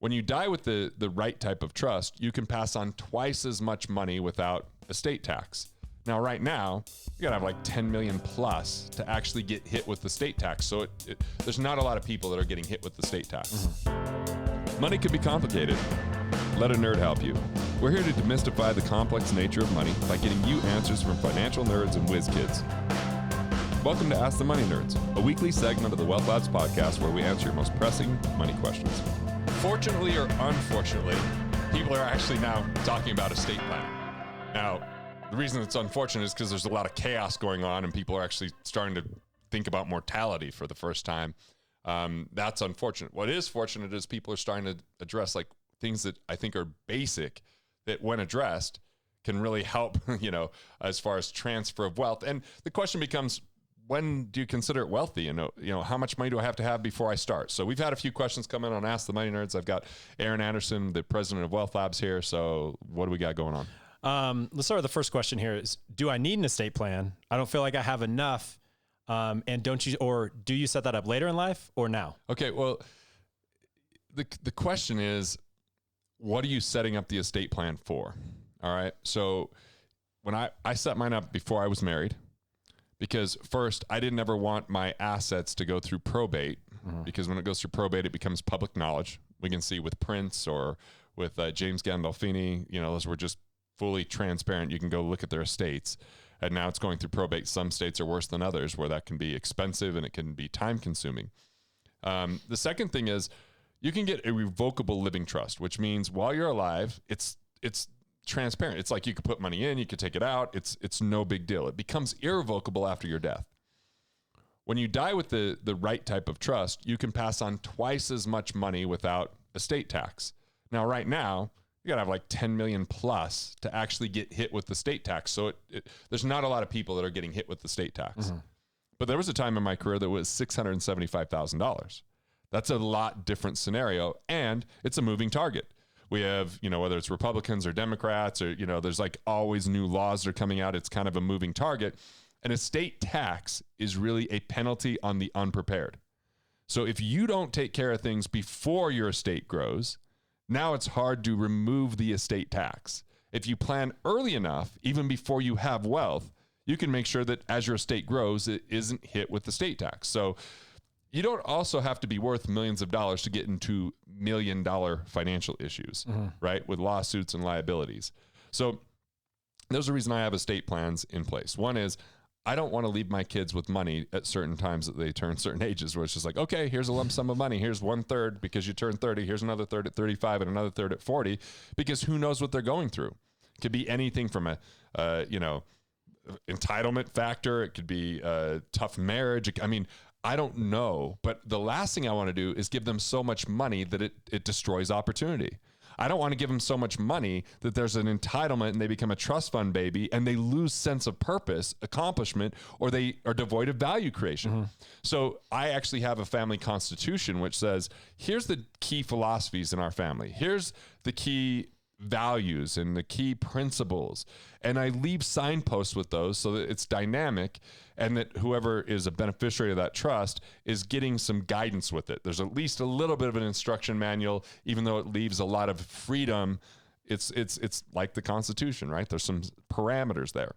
When you die with the right type of trust, you can pass on twice as much money without estate tax. Now, right now, you gotta have like 10 million plus to actually get hit with the state tax. So there's not a lot of people that are getting hit with the state tax. Money could be complicated. Let a nerd help you. We're here to demystify the complex nature of money by getting you answers from financial nerds and whiz kids. Welcome to Ask the Money Nerds, a weekly segment of the Wealth Labs podcast where we answer your most pressing money questions. Fortunately or unfortunately, people are actually now talking about estate planning. Now, the reason it's unfortunate is because there's a lot of chaos going on and people are actually starting to think about mortality for the first time. That's unfortunate. What is fortunate is people are starting to address like things that I think are basic that when addressed can really help, as far as transfer of wealth. And the question becomes, when do you consider it wealthy? And, how much money do I have to have before I start? So we've had a few questions come in on Ask the Money Nerds. I've got Aaron Anderson, the president of Wealth Labs here. So what do we got going on? Let's start with the first question here is, do I need an estate plan? I don't feel like I have enough. And do you set that up later in life or now? Okay. Well, the question is, what are you setting up the estate plan for? All right. So when I set mine up before I was married, because first I didn't ever want my assets to go through probate, because when it goes through probate, it becomes public knowledge. We can see with Prince or with James Gandolfini, those were just fully transparent. You can go look at their estates, and now it's going through probate. Some states are worse than others where that can be expensive and it can be time consuming. The second thing is you can get a revocable living trust, which means while you're alive, it's transparent. It's like you could put money in, you could take it out. It's no big deal. It becomes irrevocable after your death. When you die with the right type of trust, you can pass on twice as much money without estate tax. Now, right now, you gotta have like 10 million plus to actually get hit with the state tax. So there's not a lot of people that are getting hit with the state tax. But there was a time in my career that was $675,000. That's a lot different scenario, and it's a moving target. We have, whether it's Republicans or Democrats or, there's like always new laws that are coming out. It's kind of a moving target. An estate tax is really a penalty on the unprepared. So if you don't take care of things before your estate grows, now it's hard to remove the estate tax. If you plan early enough, even before you have wealth, you can make sure that as your estate grows, it isn't hit with the estate tax. So you don't also have to be worth millions of dollars to get into $1 million financial issues, right? With lawsuits and liabilities. So there's a reason I have estate plans in place. One is I don't want to leave my kids with money at certain times that they turn certain ages where it's just like, okay, here's a lump sum of money. Here's 1/3 because you turn 30. Here's another third at 35 and another third at 40, because who knows what they're going through. It could be anything from entitlement factor. It could be a tough marriage. I don't know, but the last thing I want to do is give them so much money that it destroys opportunity. I don't want to give them so much money that there's an entitlement and they become a trust fund baby and they lose sense of purpose, accomplishment, or they are devoid of value creation. So I actually have a family constitution which says, here's the key philosophies in our family. Here's the key values and the key principles. And I leave signposts with those so that it's dynamic and that whoever is a beneficiary of that trust is getting some guidance with it. There's at least a little bit of an instruction manual, even though it leaves a lot of freedom. It's like the Constitution, right? There's some parameters there.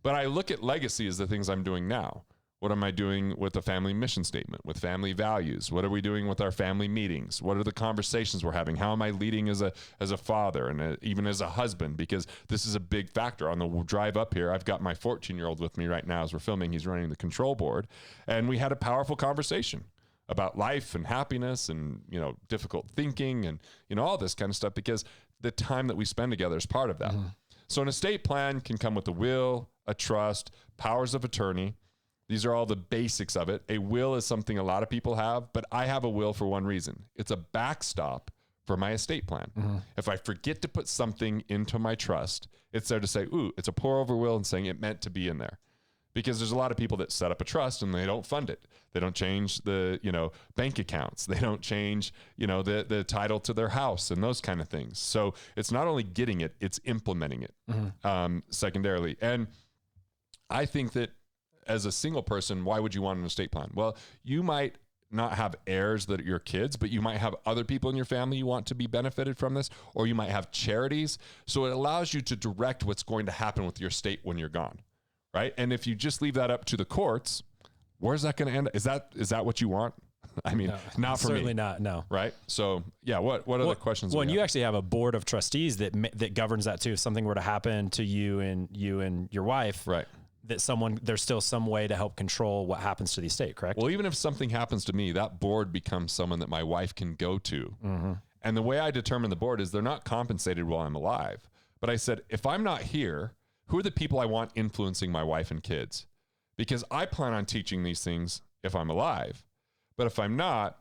But I look at legacy as the things I'm doing now. What am I doing with the family mission statement, with family values? What are we doing with our family meetings? What are the conversations we're having? How am I leading as a father and even as a husband? Because this is a big factor. On the drive up here, I've got my 14-year-old with me right now as we're filming. He's running the control board. And we had a powerful conversation about life and happiness and, difficult thinking and, all this kind of stuff, because the time that we spend together is part of that. So an estate plan can come with a will, a trust, powers of attorney. These are all the basics of it. A will is something a lot of people have, but I have a will for one reason. It's a backstop for my estate plan. If I forget to put something into my trust, it's there to say, ooh, it's a pour over will and saying it meant to be in there. Because there's a lot of people that set up a trust and they don't fund it. They don't change the, bank accounts. They don't change, the title to their house and those kind of things. So it's not only getting it, it's implementing it secondarily. And I think that as a single person, why would you want an estate plan? Well, you might not have heirs that are your kids, but you might have other people in your family you want to be benefited from this, or you might have charities. So it allows you to direct what's going to happen with your estate when you're gone, right? And if you just leave that up to the courts, where's that going to end? Is that what you want? I mean, No, not for certainly me. not. No. Right. So yeah, what other questions? Well, and you actually have a board of trustees that governs that too. If something were to happen to you and your wife, right, there's still some way to help control what happens to the estate, correct? Well, even if something happens to me, that board becomes someone that my wife can go to. Mm-hmm. And the way I determine the board is they're not compensated while I'm alive. But I said, if I'm not here, who are the people I want influencing my wife and kids? Because I plan on teaching these things if I'm alive. But if I'm not,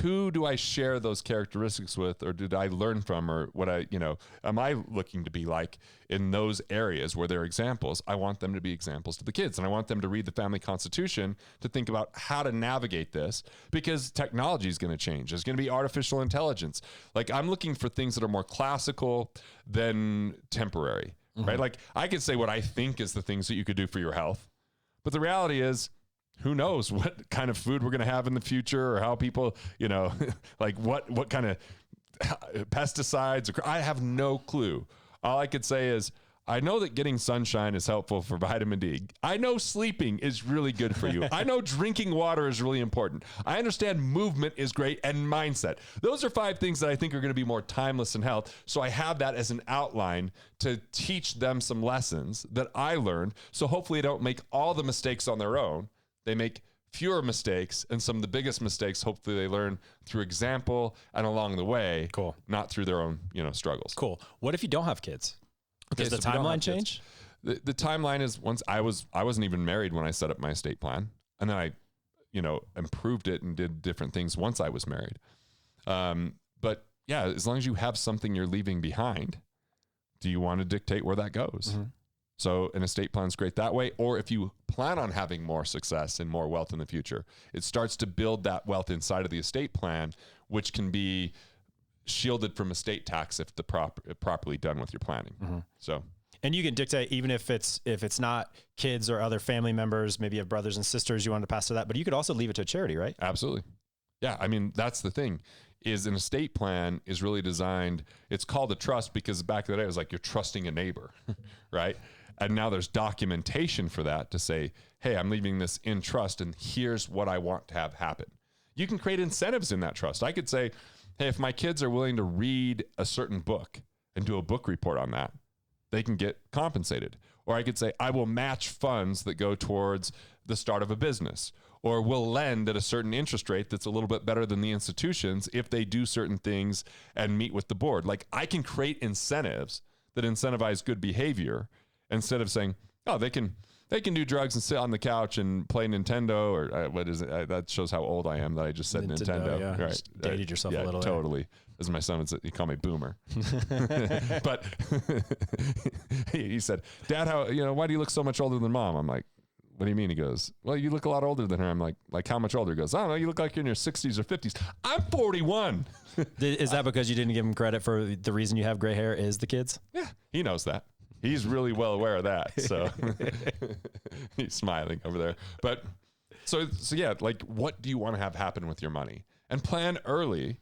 who do I share those characteristics with, or did I learn from, or what am I looking to be like in those areas where they're examples? I want them to be examples to the kids, and I want them to read the family constitution to think about how to navigate this, because technology is going to change. There's going to be artificial intelligence. Like, I'm looking for things that are more classical than temporary, right? Like, I could say what I think is the things that you could do for your health, but the reality is, who knows what kind of food we're going to have in the future, or how people, like what kind of pesticides. I have no clue. All I could say is, I know that getting sunshine is helpful for vitamin D. I know sleeping is really good for you. I know drinking water is really important. I understand movement is great, and mindset. Those are 5 things that I think are going to be more timeless in health. So I have that as an outline to teach them some lessons that I learned. So hopefully they don't make all the mistakes on their own. They make fewer mistakes, and some of the biggest mistakes, hopefully they learn through example and along the way. Cool. Not through their own, struggles. Cool. What if you don't have kids? Does the timeline change? The timeline is, once I wasn't even married when I set up my estate plan, and then I, improved it and did different things once I was married. But yeah, as long as you have something you're leaving behind, do you want to dictate where that goes? Mm-hmm. So an estate plan is great that way. Or if you plan on having more success and more wealth in the future, it starts to build that wealth inside of the estate plan, which can be shielded from estate tax if properly done with your planning. Mm-hmm. So, and you can dictate, even if it's not kids or other family members, maybe you have brothers and sisters you want to pass to that, but you could also leave it to a charity, right? Absolutely. Yeah. I mean, that's the thing, is an estate plan is really designed, it's called a trust because back in the day it was like you're trusting a neighbor, right? And now there's documentation for that to say, hey, I'm leaving this in trust, and here's what I want to have happen. You can create incentives in that trust. I could say, hey, if my kids are willing to read a certain book and do a book report on that, they can get compensated. Or I could say, I will match funds that go towards the start of a business, or will lend at a certain interest rate that's a little bit better than the institutions if they do certain things and meet with the board. Like, I can create incentives that incentivize good behavior, instead of saying, oh, they can do drugs and sit on the couch and play Nintendo, or what is it? That shows how old I am that I just said Nintendo. Yeah. Right. Just dated yourself a little. Totally. As my son would say, he called me boomer. But he said, Dad, why do you look so much older than Mom? I'm like, what do you mean? He goes, well, you look a lot older than her. I'm like how much older? He goes, I don't know, you look like you're in your 60s or 50s. I'm 41. Is that because you didn't give him credit for the reason you have gray hair is the kids? Yeah, he knows that. He's really well aware of that. So he's smiling over there. But so yeah, like, what do you want to have happen with your money? And plan early,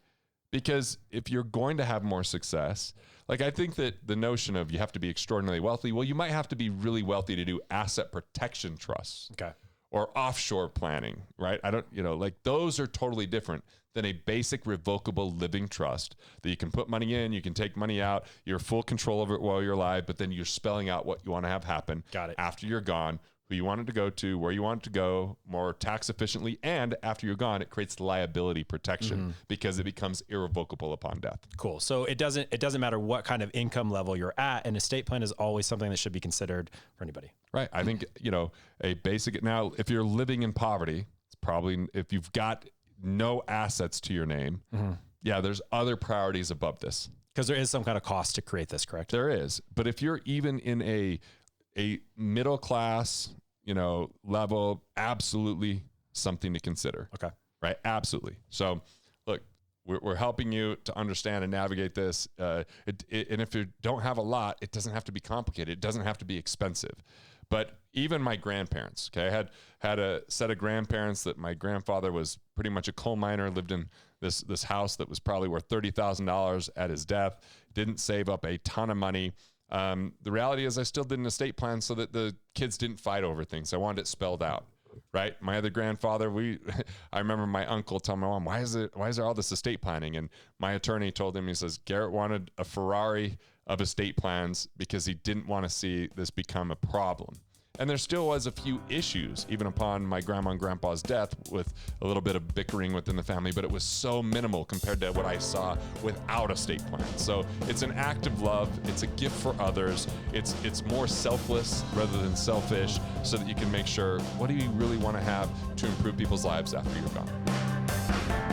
because if you're going to have more success, like, I think that the notion of you have to be extraordinarily wealthy, well, you might have to be really wealthy to do asset protection trusts. Okay. Or offshore planning, right? I don't, like, those are totally different than a basic revocable living trust that you can put money in, you can take money out, you're full control over it while you're alive, but then you're spelling out what you want to have happen. Got it. After you're gone, who you want it to go to, where you want it to go, more tax efficiently, and after you're gone, it creates liability protection because it becomes irrevocable upon death. Cool. So it doesn't matter what kind of income level you're at. An estate plan is always something that should be considered for anybody. Right. I think, a basic, now, if you're living in poverty, it's probably, if you've got no assets to your name, yeah, there's other priorities above this. Because there is some kind of cost to create this, correct? There is. But if you're even in a middle class, level, absolutely something to consider. Okay. Right. Absolutely. So look, we're helping you to understand and navigate this. And if you don't have a lot, it doesn't have to be complicated. It doesn't have to be expensive. But even my grandparents, okay, I had a set of grandparents that my grandfather was pretty much a coal miner, lived in this house that was probably worth $30,000 at his death, didn't save up a ton of money. The reality is I still did an estate plan so that the kids didn't fight over things. I wanted it spelled out, right? My other grandfather, I remember my uncle telling my mom, why is there all this estate planning? And my attorney told him, he says, Garrett wanted a Ferrari of estate plans because he didn't want to see this become a problem. And there still was a few issues, even upon my grandma and grandpa's death, with a little bit of bickering within the family, but it was so minimal compared to what I saw without estate plans. So it's an act of love. It's a gift for others. It's more selfless rather than selfish, so that you can make sure, what do you really want to have to improve people's lives after you're gone?